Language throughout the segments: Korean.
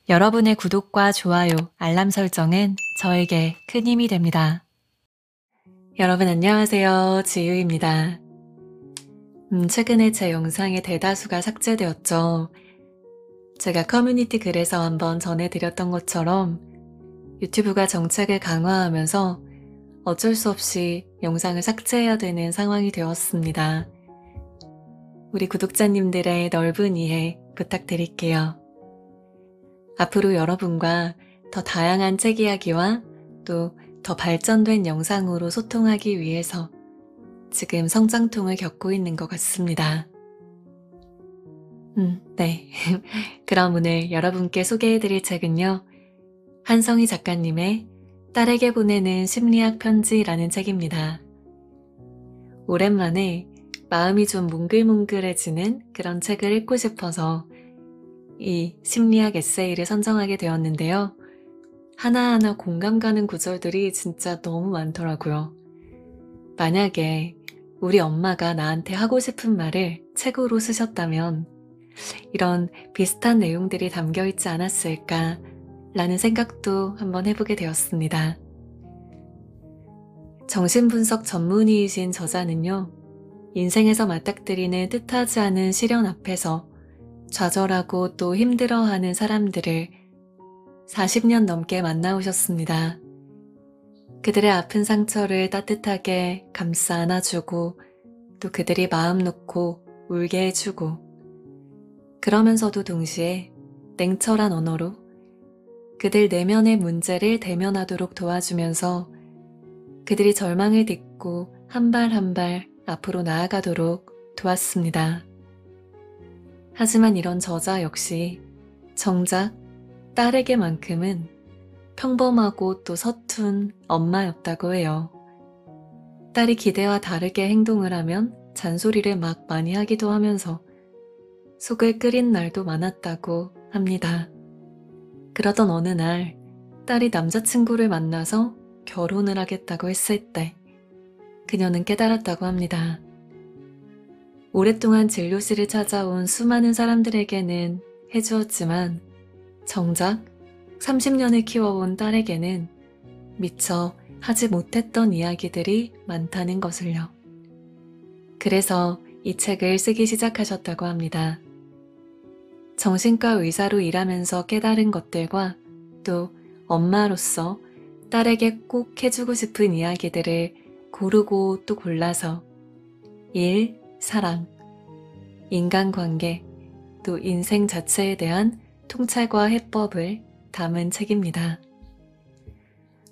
여러분의 구독과 좋아요, 알람 설정은 저에게 큰 힘이 됩니다. 여러분 안녕하세요. 지유입니다. 최근에 제 영상의 대다수가 삭제되었죠. 제가 커뮤니티 글에서 한번 전해드렸던 것처럼 유튜브가 정책을 강화하면서 어쩔 수 없이 영상을 삭제해야 되는 상황이 되었습니다. 우리 구독자님들의 넓은 이해 부탁드릴게요. 앞으로 여러분과 더 다양한 책 이야기와 또 더 발전된 영상으로 소통하기 위해서 지금 성장통을 겪고 있는 것 같습니다. 네. 그럼 오늘 여러분께 소개해드릴 책은요. 한성희 작가님의 딸에게 보내는 심리학 편지라는 책입니다. 오랜만에 마음이 좀 몽글몽글해지는 그런 책을 읽고 싶어서 이 심리학 에세이를 선정하게 되었는데요. 하나하나 공감 가는 구절들이 진짜 너무 많더라고요. 만약에 우리 엄마가 나한테 하고 싶은 말을 책으로 쓰셨다면 이런 비슷한 내용들이 담겨 있지 않았을까 라는 생각도 한번 해보게 되었습니다. 정신분석 전문의이신 저자는요. 인생에서 맞닥뜨리는 뜻하지 않은 시련 앞에서 좌절하고 또 힘들어하는 사람들을 40년 넘게 만나오셨습니다. 그들의 아픈 상처를 따뜻하게 감싸 안아주고 또 그들이 마음 놓고 울게 해주고 그러면서도 동시에 냉철한 언어로 그들 내면의 문제를 대면하도록 도와주면서 그들이 절망을 딛고 한 발 한 발 앞으로 나아가도록 도왔습니다. 하지만 이런 저자 역시 정작 딸에게만큼은 평범하고 또 서툰 엄마였다고 해요. 딸이 기대와 다르게 행동을 하면 잔소리를 막 많이 하기도 하면서 속을 끓인 날도 많았다고 합니다. 그러던 어느 날 딸이 남자친구를 만나서 결혼을 하겠다고 했을 때 그녀는 깨달았다고 합니다. 오랫동안 진료실을 찾아온 수많은 사람들에게는 해주었지만 정작 30년을 키워온 딸에게는 미처 하지 못했던 이야기들이 많다는 것을요. 그래서 이 책을 쓰기 시작하셨다고 합니다. 정신과 의사로 일하면서 깨달은 것들과 또 엄마로서 딸에게 꼭 해주고 싶은 이야기들을 고르고 또 골라서 일, 사랑, 인간관계, 또 인생 자체에 대한 통찰과 해법을 담은 책입니다.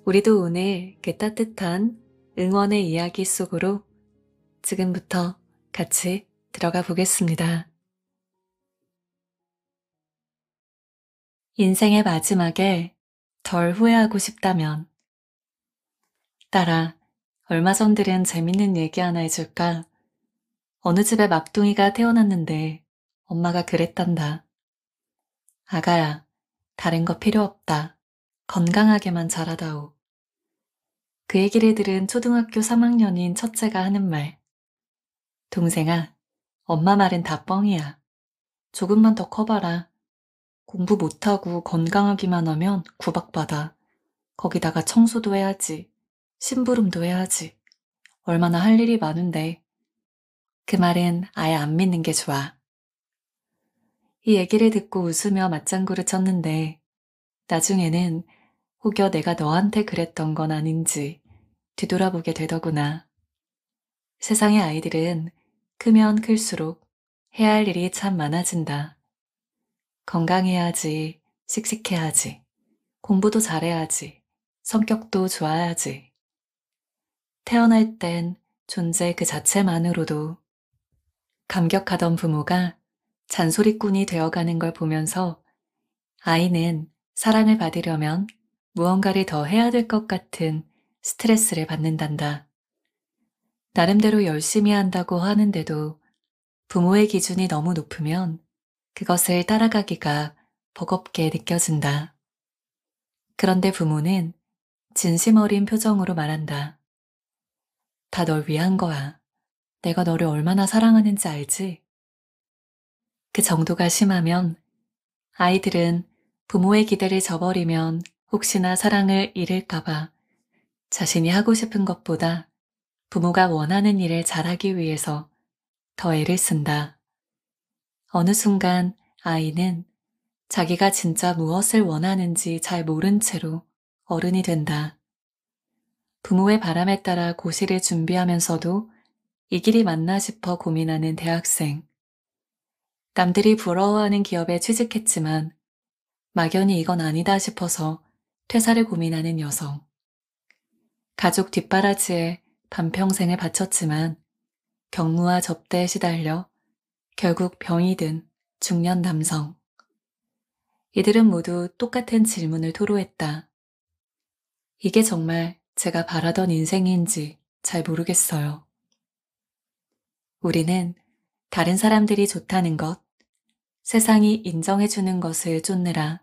우리도 오늘 그 따뜻한 응원의 이야기 속으로 지금부터 같이 들어가 보겠습니다. 인생의 마지막에 덜 후회하고 싶다면 딸아, 얼마 전 들은 재밌는 얘기 하나 해줄까? 어느 집에 막둥이가 태어났는데 엄마가 그랬단다. 아가야, 다른 거 필요 없다. 건강하게만 자라다오. 그 얘기를 들은 초등학교 3학년인 첫째가 하는 말. 동생아, 엄마 말은 다 뻥이야. 조금만 더 커봐라. 공부 못하고 건강하기만 하면 구박받아. 거기다가 청소도 해야지. 심부름도 해야지. 얼마나 할 일이 많은데. 그 말은 아예 안 믿는 게 좋아. 이 얘기를 듣고 웃으며 맞장구를 쳤는데 나중에는 혹여 내가 너한테 그랬던 건 아닌지 뒤돌아보게 되더구나. 세상의 아이들은 크면 클수록 해야 할 일이 참 많아진다. 건강해야지, 씩씩해야지, 공부도 잘해야지, 성격도 좋아야지. 태어날 땐 존재 그 자체만으로도 감격하던 부모가 잔소리꾼이 되어가는 걸 보면서 아이는 사랑을 받으려면 무언가를 더 해야 될 것 같은 스트레스를 받는단다. 나름대로 열심히 한다고 하는데도 부모의 기준이 너무 높으면 그것을 따라가기가 버겁게 느껴진다. 그런데 부모는 진심 어린 표정으로 말한다. 다 널 위한 거야. 내가 너를 얼마나 사랑하는지 알지? 그 정도가 심하면 아이들은 부모의 기대를 저버리면 혹시나 사랑을 잃을까봐 자신이 하고 싶은 것보다 부모가 원하는 일을 잘하기 위해서 더 애를 쓴다. 어느 순간 아이는 자기가 진짜 무엇을 원하는지 잘 모른 채로 어른이 된다. 부모의 바람에 따라 고시를 준비하면서도 이 길이 맞나 싶어 고민하는 대학생. 남들이 부러워하는 기업에 취직했지만 막연히 이건 아니다 싶어서 퇴사를 고민하는 여성. 가족 뒷바라지에 반평생을 바쳤지만 경무와 접대에 시달려 결국 병이 든 중년 남성. 이들은 모두 똑같은 질문을 토로했다. 이게 정말 제가 바라던 인생인지 잘 모르겠어요. 우리는 다른 사람들이 좋다는 것, 세상이 인정해주는 것을 쫓느라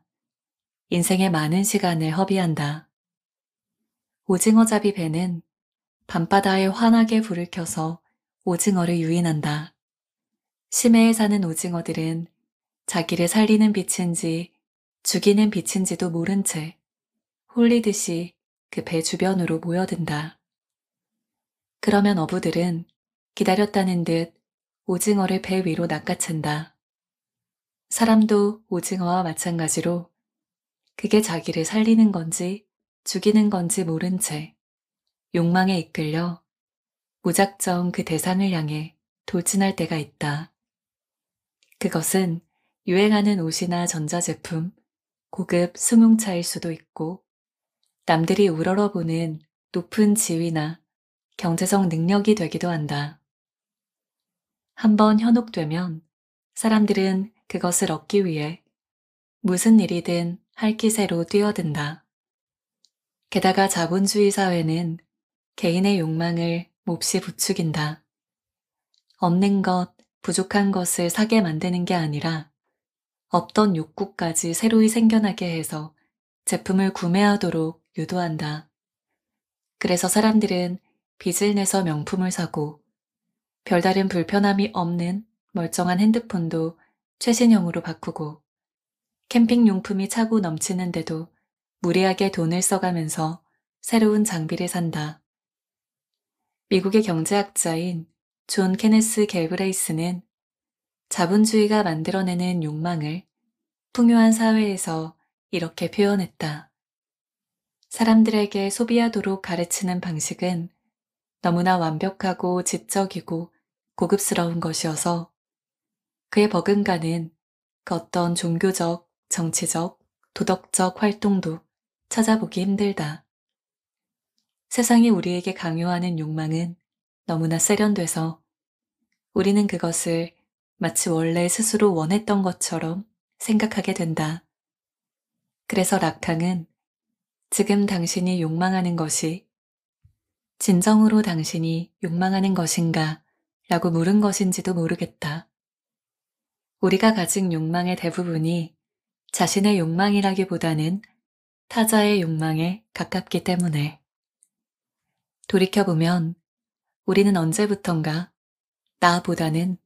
인생의 많은 시간을 허비한다. 오징어잡이 배는 밤바다에 환하게 불을 켜서 오징어를 유인한다. 심해에 사는 오징어들은 자기를 살리는 빛인지 죽이는 빛인지도 모른 채 홀리듯이 그 배 주변으로 모여든다. 그러면 어부들은 기다렸다는 듯 오징어를 배 위로 낚아챈다. 사람도 오징어와 마찬가지로 그게 자기를 살리는 건지 죽이는 건지 모른 채 욕망에 이끌려 무작정 그 대상을 향해 돌진할 때가 있다. 그것은 유행하는 옷이나 전자제품, 고급 승용차일 수도 있고 남들이 우러러보는 높은 지위나 경제적 능력이 되기도 한다. 한번 현혹되면 사람들은 그것을 얻기 위해 무슨 일이든 할 기세로 뛰어든다. 게다가 자본주의 사회는 개인의 욕망을 몹시 부추긴다. 없는 것, 부족한 것을 사게 만드는 게 아니라 없던 욕구까지 새로이 생겨나게 해서 제품을 구매하도록 유도한다. 그래서 사람들은 빚을 내서 명품을 사고 별다른 불편함이 없는 멀쩡한 핸드폰도 최신형으로 바꾸고 캠핑용품이 차고 넘치는데도 무리하게 돈을 써가면서 새로운 장비를 산다. 미국의 경제학자인 존 케네스 갤브레이스는 자본주의가 만들어내는 욕망을 풍요한 사회에서 이렇게 표현했다. 사람들에게 소비하도록 가르치는 방식은 너무나 완벽하고 지적이고 고급스러운 것이어서 그의 버금가는 그 어떤 종교적, 정치적, 도덕적 활동도 찾아보기 힘들다. 세상이 우리에게 강요하는 욕망은 너무나 세련돼서 우리는 그것을 마치 원래 스스로 원했던 것처럼 생각하게 된다. 그래서 락탕은 지금 당신이 욕망하는 것이 진정으로 당신이 욕망하는 것인가 라고 물은 것인지도 모르겠다. 우리가 가진 욕망의 대부분이 자신의 욕망이라기보다는 타자의 욕망에 가깝기 때문에. 돌이켜보면 우리는 언제부턴가 나보다는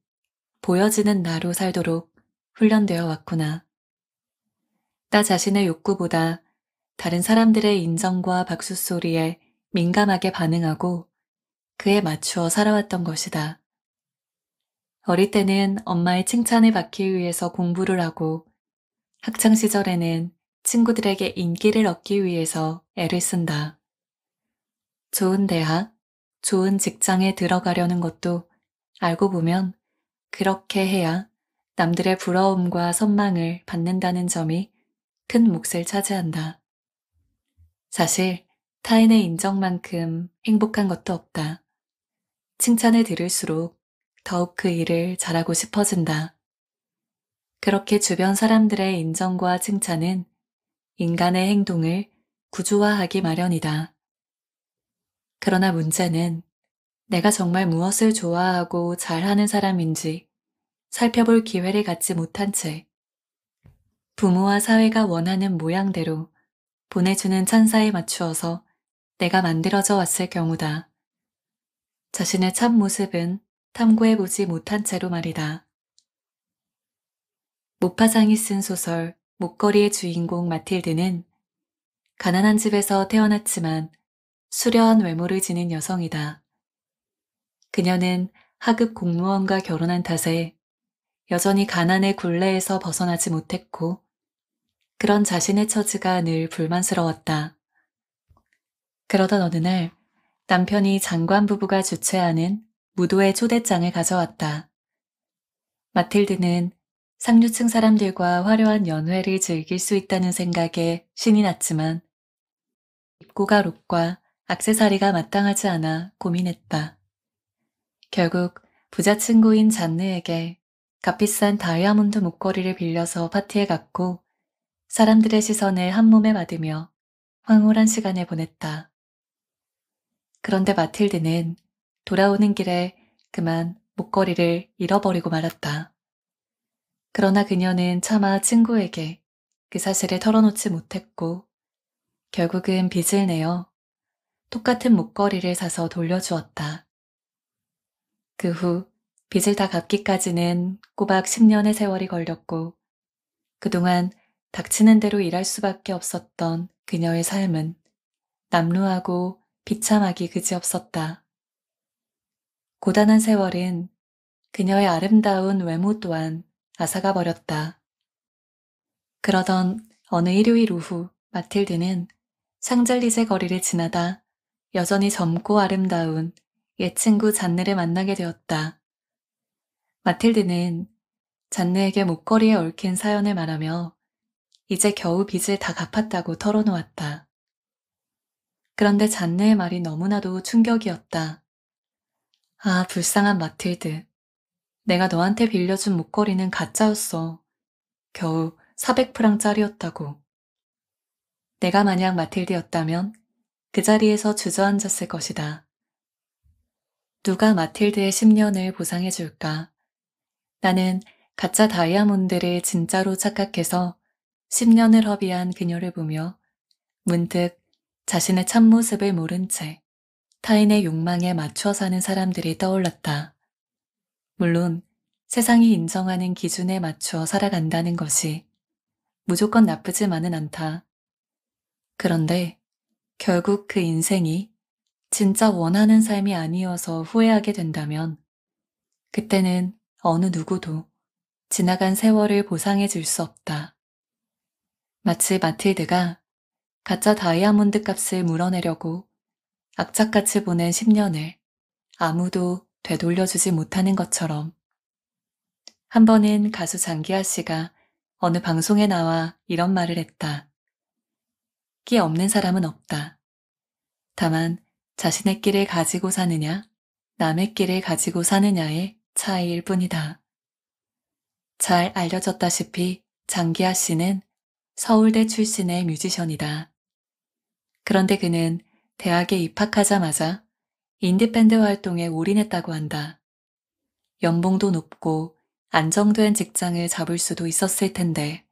보여지는 나로 살도록 훈련되어 왔구나. 나 자신의 욕구보다 다른 사람들의 인정과 박수 소리에 민감하게 반응하고 그에 맞추어 살아왔던 것이다. 어릴 때는 엄마의 칭찬을 받기 위해서 공부를 하고 학창 시절에는 친구들에게 인기를 얻기 위해서 애를 쓴다. 좋은 대학, 좋은 직장에 들어가려는 것도 알고 보면 그렇게 해야 남들의 부러움과 선망을 받는다는 점이 큰 몫을 차지한다. 사실 타인의 인정만큼 행복한 것도 없다. 칭찬을 들을수록 더욱 그 일을 잘하고 싶어진다. 그렇게 주변 사람들의 인정과 칭찬은 인간의 행동을 구조화하기 마련이다. 그러나 문제는 내가 정말 무엇을 좋아하고 잘하는 사람인지 살펴볼 기회를 갖지 못한 채 부모와 사회가 원하는 모양대로 보내주는 찬사에 맞추어서 내가 만들어져 왔을 경우다. 자신의 참 모습은 탐구해보지 못한 채로 말이다. 모파상이 쓴 소설 목걸이의 주인공 마틸드는 가난한 집에서 태어났지만 수려한 외모를 지닌 여성이다. 그녀는 하급 공무원과 결혼한 탓에 여전히 가난의 굴레에서 벗어나지 못했고 그런 자신의 처지가 늘 불만스러웠다. 그러던 어느 날 남편이 장관 부부가 주최하는 무도회 초대장을 가져왔다. 마틸드는 상류층 사람들과 화려한 연회를 즐길 수 있다는 생각에 신이 났지만 입고 갈 옷과 액세서리가 마땅하지 않아 고민했다. 결국 부자 친구인 잔느에게 값비싼 다이아몬드 목걸이를 빌려서 파티에 갔고 사람들의 시선을 한몸에 받으며 황홀한 시간을 보냈다. 그런데 마틸드는 돌아오는 길에 그만 목걸이를 잃어버리고 말았다. 그러나 그녀는 차마 친구에게 그 사실을 털어놓지 못했고 결국은 빚을 내어 똑같은 목걸이를 사서 돌려주었다. 그 후 빚을 다 갚기까지는 꼬박 10년의 세월이 걸렸고 그동안 닥치는 대로 일할 수밖에 없었던 그녀의 삶은 남루하고 비참하기 그지없었다. 고단한 세월은 그녀의 아름다운 외모 또한 앗아가 버렸다. 그러던 어느 일요일 오후 마틸드는 샹젤리제 거리를 지나다 여전히 젊고 아름다운 옛 친구 잔느를 만나게 되었다. 마틸드는 잔느에게 목걸이에 얽힌 사연을 말하며 이제 겨우 빚을 다 갚았다고 털어놓았다. 그런데 잔느의 말이 너무나도 충격이었다. 아, 불쌍한 마틸드. 내가 너한테 빌려준 목걸이는 가짜였어. 겨우 400프랑짜리였다고. 내가 만약 마틸드였다면 그 자리에서 주저앉았을 것이다. 누가 마틸드의 10년을 보상해줄까? 나는 가짜 다이아몬드를 진짜로 착각해서 10년을 허비한 그녀를 보며 문득 자신의 참모습을 모른 채 타인의 욕망에 맞춰 사는 사람들이 떠올랐다. 물론 세상이 인정하는 기준에 맞추어 살아간다는 것이 무조건 나쁘지만은 않다. 그런데 결국 그 인생이 진짜 원하는 삶이 아니어서 후회하게 된다면 그때는 어느 누구도 지나간 세월을 보상해 줄 수 없다. 마치 마틸드가 가짜 다이아몬드 값을 물어내려고 악착같이 보낸 10년을 아무도 되돌려주지 못하는 것처럼. 한 번은 가수 장기하 씨가 어느 방송에 나와 이런 말을 했다. 끼 없는 사람은 없다. 다만 자신의 끼를 가지고 사느냐, 남의 끼를 가지고 사느냐의 차이일 뿐이다. 잘 알려졌다시피 장기하 씨는 서울대 출신의 뮤지션이다. 그런데 그는 대학에 입학하자마자 인디밴드 활동에 올인했다고 한다. 연봉도 높고 안정된 직장을 잡을 수도 있었을 텐데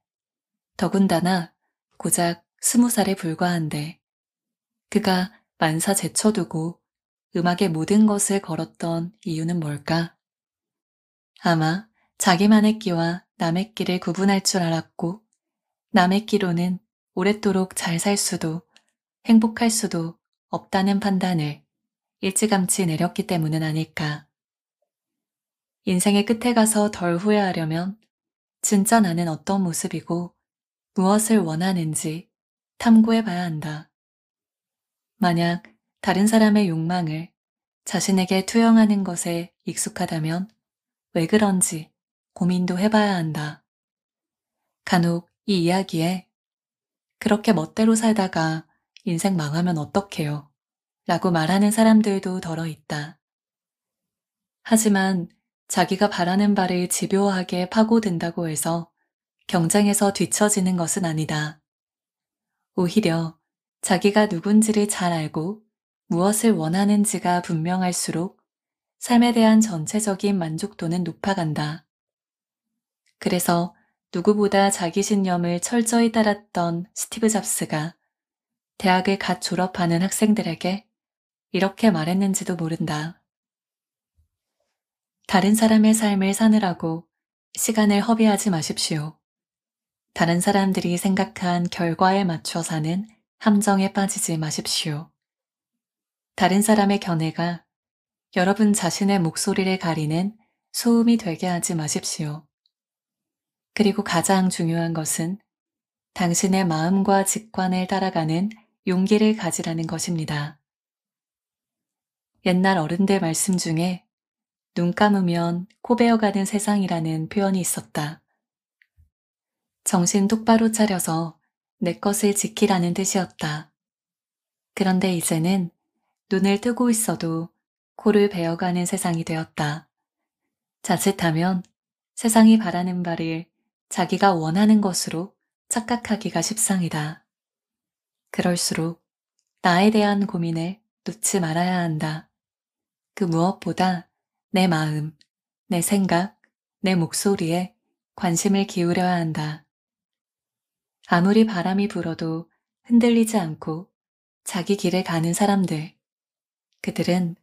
더군다나 고작 20살에 불과한데 그가 만사 제쳐두고 음악의 모든 것을 걸었던 이유는 뭘까? 아마 자기만의 끼와 남의 끼를 구분할 줄 알았고 남의 끼로는 오랫도록 잘 살 수도 행복할 수도 없다는 판단을 일찌감치 내렸기 때문은 아닐까. 인생의 끝에 가서 덜 후회하려면 진짜 나는 어떤 모습이고 무엇을 원하는지 탐구해 봐야 한다. 만약 다른 사람의 욕망을 자신에게 투영하는 것에 익숙하다면 왜 그런지 고민도 해봐야 한다. 간혹 이 이야기에 그렇게 멋대로 살다가 인생 망하면 어떡해요? 라고 말하는 사람들도 덜어 있다. 하지만 자기가 바라는 바를 집요하게 파고든다고 해서 경쟁에서 뒤처지는 것은 아니다. 오히려 자기가 누군지를 잘 알고 무엇을 원하는지가 분명할수록 삶에 대한 전체적인 만족도는 높아간다. 그래서 누구보다 자기 신념을 철저히 따랐던 스티브 잡스가 대학을 갓 졸업하는 학생들에게 이렇게 말했는지도 모른다. 다른 사람의 삶을 사느라고 시간을 허비하지 마십시오. 다른 사람들이 생각한 결과에 맞춰 사는 함정에 빠지지 마십시오. 다른 사람의 견해가 여러분 자신의 목소리를 가리는 소음이 되게 하지 마십시오. 그리고 가장 중요한 것은 당신의 마음과 직관을 따라가는 용기를 가지라는 것입니다. 옛날 어른들 말씀 중에 눈 감으면 코 베어가는 세상이라는 표현이 있었다. 정신 똑바로 차려서 내 것을 지키라는 뜻이었다. 그런데 이제는 눈을 뜨고 있어도 코를 베어가는 세상이 되었다. 자칫하면 세상이 바라는 바를 자기가 원하는 것으로 착각하기가 십상이다. 그럴수록 나에 대한 고민을 놓지 말아야 한다. 그 무엇보다 내 마음, 내 생각, 내 목소리에 관심을 기울여야 한다. 아무리 바람이 불어도 흔들리지 않고 자기 길을 가는 사람들, 그들은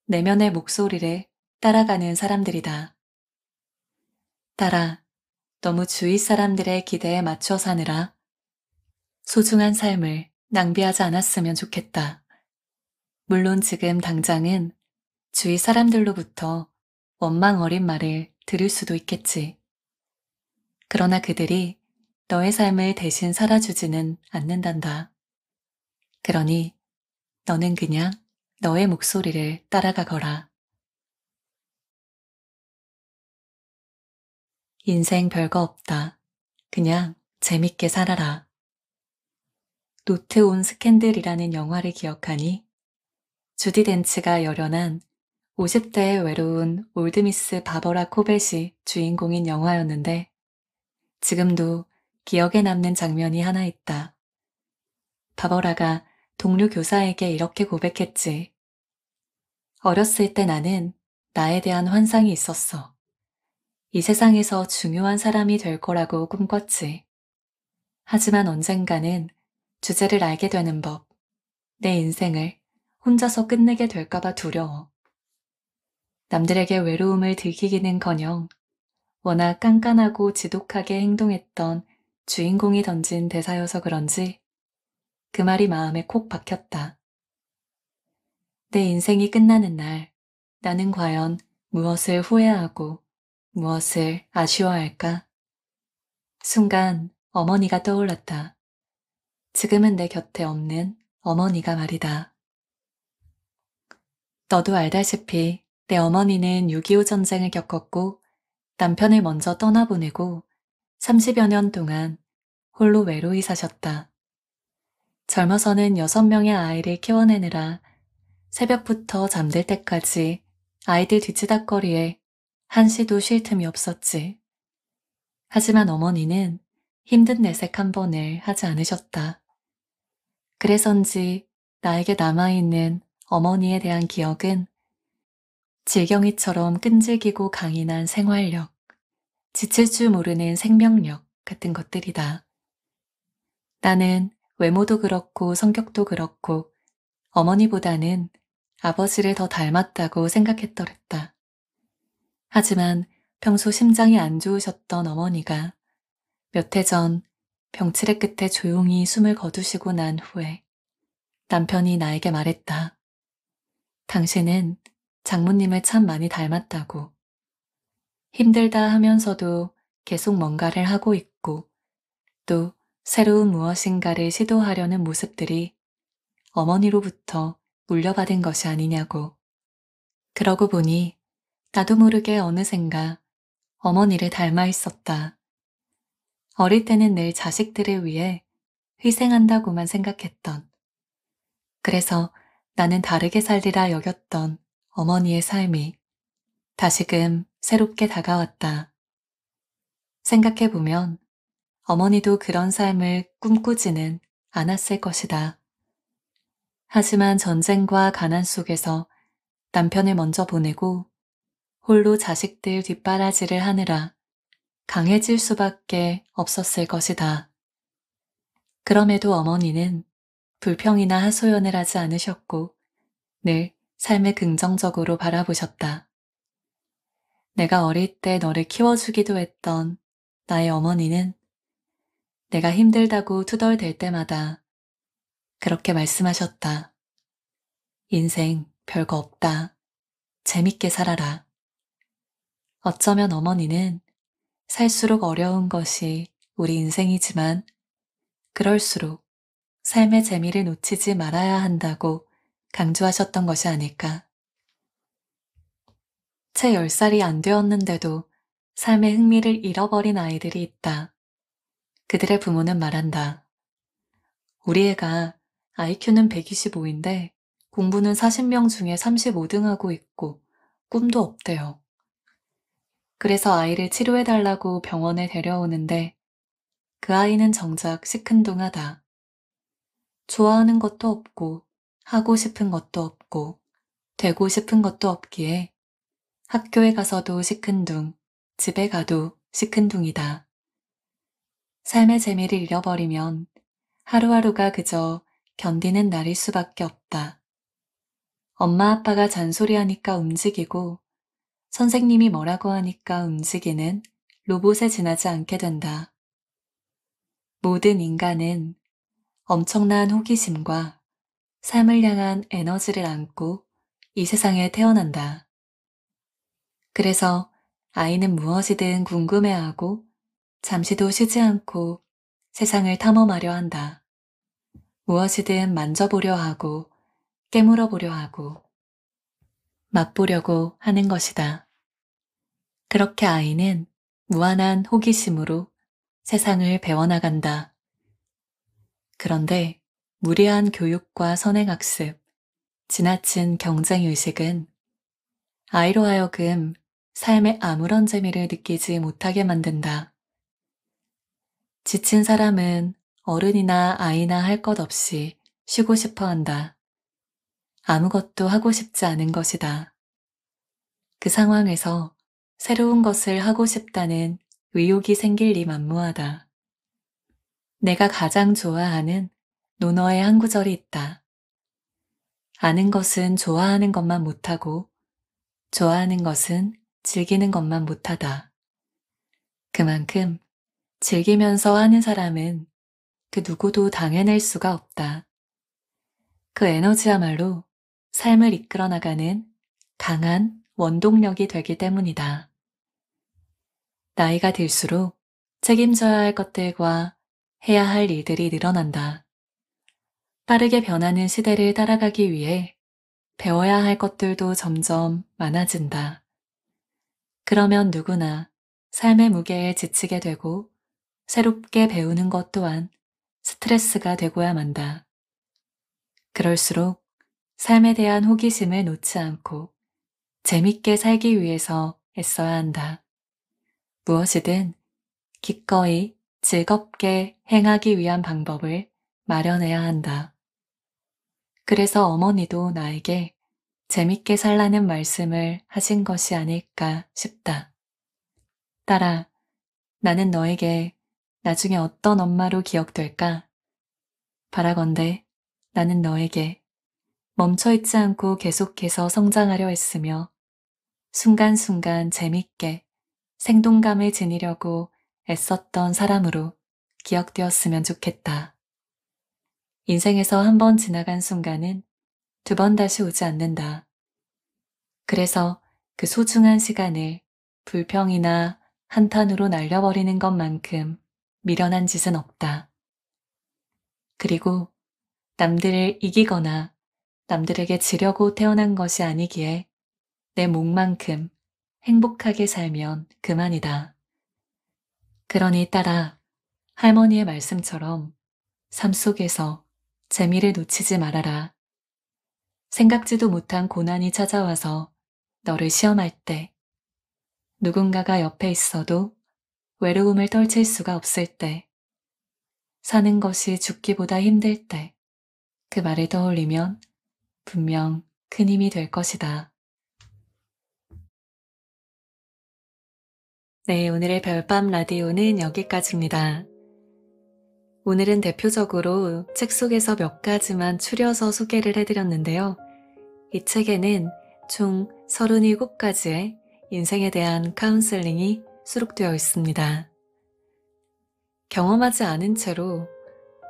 내면의 목소리를 따라가는 사람들이다. 따라 너무 주위 사람들의 기대에 맞춰 사느라 소중한 삶을 낭비하지 않았으면 좋겠다. 물론 지금 당장은 주위 사람들로부터 원망 어린 말을 들을 수도 있겠지. 그러나 그들이 너의 삶을 대신 살아주지는 않는단다. 그러니 너는 그냥 너의 목소리를 따라가거라. 인생 별거 없다. 그냥 재밌게 살아라. 노트 온 스캔들이라는 영화를 기억하니 주디 덴치가 열연한 50대의 외로운 올드미스 바버라 코벳이 주인공인 영화였는데 지금도 기억에 남는 장면이 하나 있다. 바버라가 동료 교사에게 이렇게 고백했지. 어렸을 때 나는 나에 대한 환상이 있었어. 이 세상에서 중요한 사람이 될 거라고 꿈꿨지. 하지만 언젠가는 주제를 알게 되는 법, 내 인생을 혼자서 끝내게 될까봐 두려워. 남들에게 외로움을 들키기는커녕 워낙 깐깐하고 지독하게 행동했던 주인공이 던진 대사여서 그런지 그 말이 마음에 콕 박혔다. 내 인생이 끝나는 날 나는 과연 무엇을 후회하고 무엇을 아쉬워할까? 순간 어머니가 떠올랐다. 지금은 내 곁에 없는 어머니가 말이다. 너도 알다시피 내 어머니는 6.25 전쟁을 겪었고 남편을 먼저 떠나보내고 30여 년 동안 홀로 외로이 사셨다. 젊어서는 6명의 아이를 키워내느라 새벽부터 잠들 때까지 아이들 뒤치다꺼리에 한시도 쉴 틈이 없었지. 하지만 어머니는 힘든 내색 한 번을 하지 않으셨다. 그래서인지 나에게 남아있는 어머니에 대한 기억은 질경이처럼 끈질기고 강인한 생활력, 지칠 줄 모르는 생명력 같은 것들이다. 나는 외모도 그렇고 성격도 그렇고 어머니보다는 아버지를 더 닮았다고 생각했더랬다. 하지만 평소 심장이 안 좋으셨던 어머니가 몇 해 전 병치레 끝에 조용히 숨을 거두시고 난 후에 남편이 나에게 말했다. 당신은 장모님을 참 많이 닮았다고. 힘들다 하면서도 계속 뭔가를 하고 있고 또 새로운 무엇인가를 시도하려는 모습들이 어머니로부터 물려받은 것이 아니냐고. 그러고 보니 나도 모르게 어느샌가 어머니를 닮아 있었다. 어릴 때는 늘 자식들을 위해 희생한다고만 생각했던. 그래서 나는 다르게 살리라 여겼던 어머니의 삶이 다시금 새롭게 다가왔다. 생각해보면 어머니도 그런 삶을 꿈꾸지는 않았을 것이다. 하지만 전쟁과 가난 속에서 남편을 먼저 보내고 홀로 자식들 뒷바라지를 하느라 강해질 수밖에 없었을 것이다. 그럼에도 어머니는 불평이나 하소연을 하지 않으셨고 늘 삶을 긍정적으로 바라보셨다. 내가 어릴 때 너를 키워주기도 했던 나의 어머니는 내가 힘들다고 투덜댈 때마다 그렇게 말씀하셨다. 인생 별거 없다. 재밌게 살아라. 어쩌면 어머니는 살수록 어려운 것이 우리 인생이지만 그럴수록 삶의 재미를 놓치지 말아야 한다고 강조하셨던 것이 아닐까. 채 10살이 안 되었는데도 삶의 흥미를 잃어버린 아이들이 있다. 그들의 부모는 말한다. 우리 애가 IQ는 125인데 공부는 40명 중에 35등 하고 있고 꿈도 없대요. 그래서 아이를 치료해달라고 병원에 데려오는데 그 아이는 정작 시큰둥하다. 좋아하는 것도 없고 하고 싶은 것도 없고 되고 싶은 것도 없기에 학교에 가서도 시큰둥, 집에 가도 시큰둥이다. 삶의 재미를 잃어버리면 하루하루가 그저 견디는 날일 수밖에 없다. 엄마 아빠가 잔소리하니까 움직이고 선생님이 뭐라고 하니까 움직이는 로봇에 지나지 않게 된다. 모든 인간은 엄청난 호기심과 삶을 향한 에너지를 안고 이 세상에 태어난다. 그래서 아이는 무엇이든 궁금해하고 잠시도 쉬지 않고 세상을 탐험하려 한다. 무엇이든 만져보려 하고 깨물어 보려 하고 맛보려고 하는 것이다. 그렇게 아이는 무한한 호기심으로 세상을 배워나간다. 그런데 무리한 교육과 선행학습, 지나친 경쟁의식은 아이로 하여금 삶에 아무런 재미를 느끼지 못하게 만든다. 지친 사람은 어른이나 아이나 할 것 없이 쉬고 싶어 한다. 아무것도 하고 싶지 않은 것이다. 그 상황에서 새로운 것을 하고 싶다는 의욕이 생길 리 만무하다. 내가 가장 좋아하는 논어의 한 구절이 있다. 아는 것은 좋아하는 것만 못하고 좋아하는 것은 즐기는 것만 못하다. 그만큼 즐기면서 하는 사람은 그 누구도 당해낼 수가 없다. 그 에너지야말로 삶을 이끌어 나가는 강한 원동력이 되기 때문이다. 나이가 들수록 책임져야 할 것들과 해야 할 일들이 늘어난다. 빠르게 변하는 시대를 따라가기 위해 배워야 할 것들도 점점 많아진다. 그러면 누구나 삶의 무게에 지치게 되고 새롭게 배우는 것 또한 스트레스가 되고야 만다. 그럴수록 삶에 대한 호기심을 놓지 않고 재밌게 살기 위해서 애써야 한다. 무엇이든 기꺼이 즐겁게 행하기 위한 방법을 마련해야 한다. 그래서 어머니도 나에게 재밌게 살라는 말씀을 하신 것이 아닐까 싶다. 딸아, 나는 너에게 나중에 어떤 엄마로 기억될까? 바라건대 나는 너에게 멈춰있지 않고 계속해서 성장하려 했으며 순간순간 재밌게 생동감을 지니려고 애썼던 사람으로 기억되었으면 좋겠다. 인생에서 한 번 지나간 순간은 두 번 다시 오지 않는다. 그래서 그 소중한 시간을 불평이나 한탄으로 날려버리는 것만큼 미련한 짓은 없다. 그리고 남들을 이기거나 남들에게 지려고 태어난 것이 아니기에 내 몫만큼 행복하게 살면 그만이다. 그러니 따라 할머니의 말씀처럼 삶 속에서 재미를 놓치지 말아라. 생각지도 못한 고난이 찾아와서 너를 시험할 때, 누군가가 옆에 있어도 외로움을 떨칠 수가 없을 때, 사는 것이 죽기보다 힘들 때, 그 말을 떠올리면 분명 큰 힘이 될 것이다. 네, 오늘의 별밤 라디오는 여기까지입니다. 오늘은 대표적으로 책 속에서 몇 가지만 추려서 소개를 해드렸는데요. 이 책에는 총 37가지의 인생에 대한 카운슬링이 수록되어 있습니다. 경험하지 않은 채로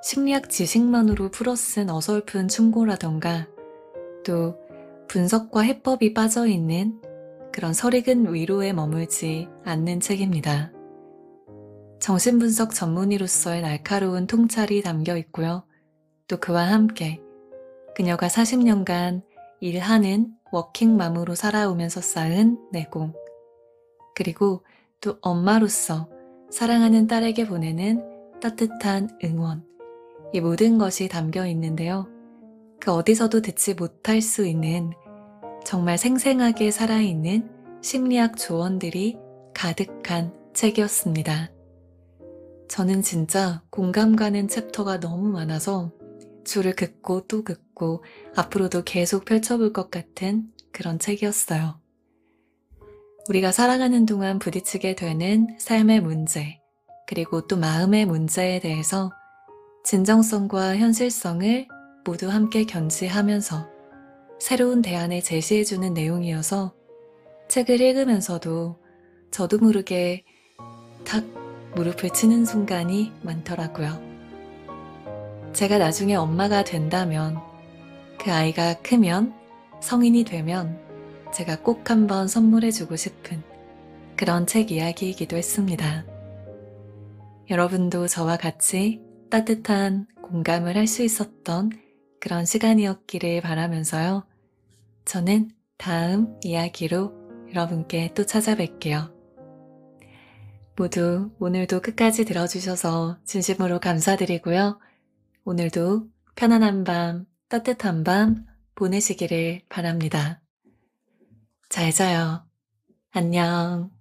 심리학 지식만으로 풀어쓴 어설픈 충고라던가 또 분석과 해법이 빠져있는 그런 설익은 위로에 머물지 않는 책입니다. 정신분석 전문의로서의 날카로운 통찰이 담겨 있고요. 또 그와 함께 그녀가 40년간 일하는 워킹맘으로 살아오면서 쌓은 내공, 그리고 또 엄마로서 사랑하는 딸에게 보내는 따뜻한 응원, 이 모든 것이 담겨 있는데요. 그 어디서도 듣지 못할 수 있는 정말 생생하게 살아있는 심리학 조언들이 가득한 책이었습니다. 저는 진짜 공감 가는 챕터가 너무 많아서 줄을 긋고 또 긋고 앞으로도 계속 펼쳐볼 것 같은 그런 책이었어요. 우리가 살아가는 동안 부딪히게 되는 삶의 문제, 그리고 또 마음의 문제에 대해서 진정성과 현실성을 모두 함께 견지하면서 새로운 대안을 제시해주는 내용이어서 책을 읽으면서도 저도 모르게 탁 무릎을 치는 순간이 많더라고요. 제가 나중에 엄마가 된다면, 그 아이가 크면, 성인이 되면 제가 꼭 한번 선물해주고 싶은 그런 책 이야기이기도 했습니다. 여러분도 저와 같이 따뜻한 공감을 할 수 있었던 그런 시간이었기를 바라면서요. 저는 다음 이야기로 여러분께 또 찾아뵐게요. 모두 오늘도 끝까지 들어주셔서 진심으로 감사드리고요. 오늘도 편안한 밤, 따뜻한 밤 보내시기를 바랍니다. 잘 자요. 안녕.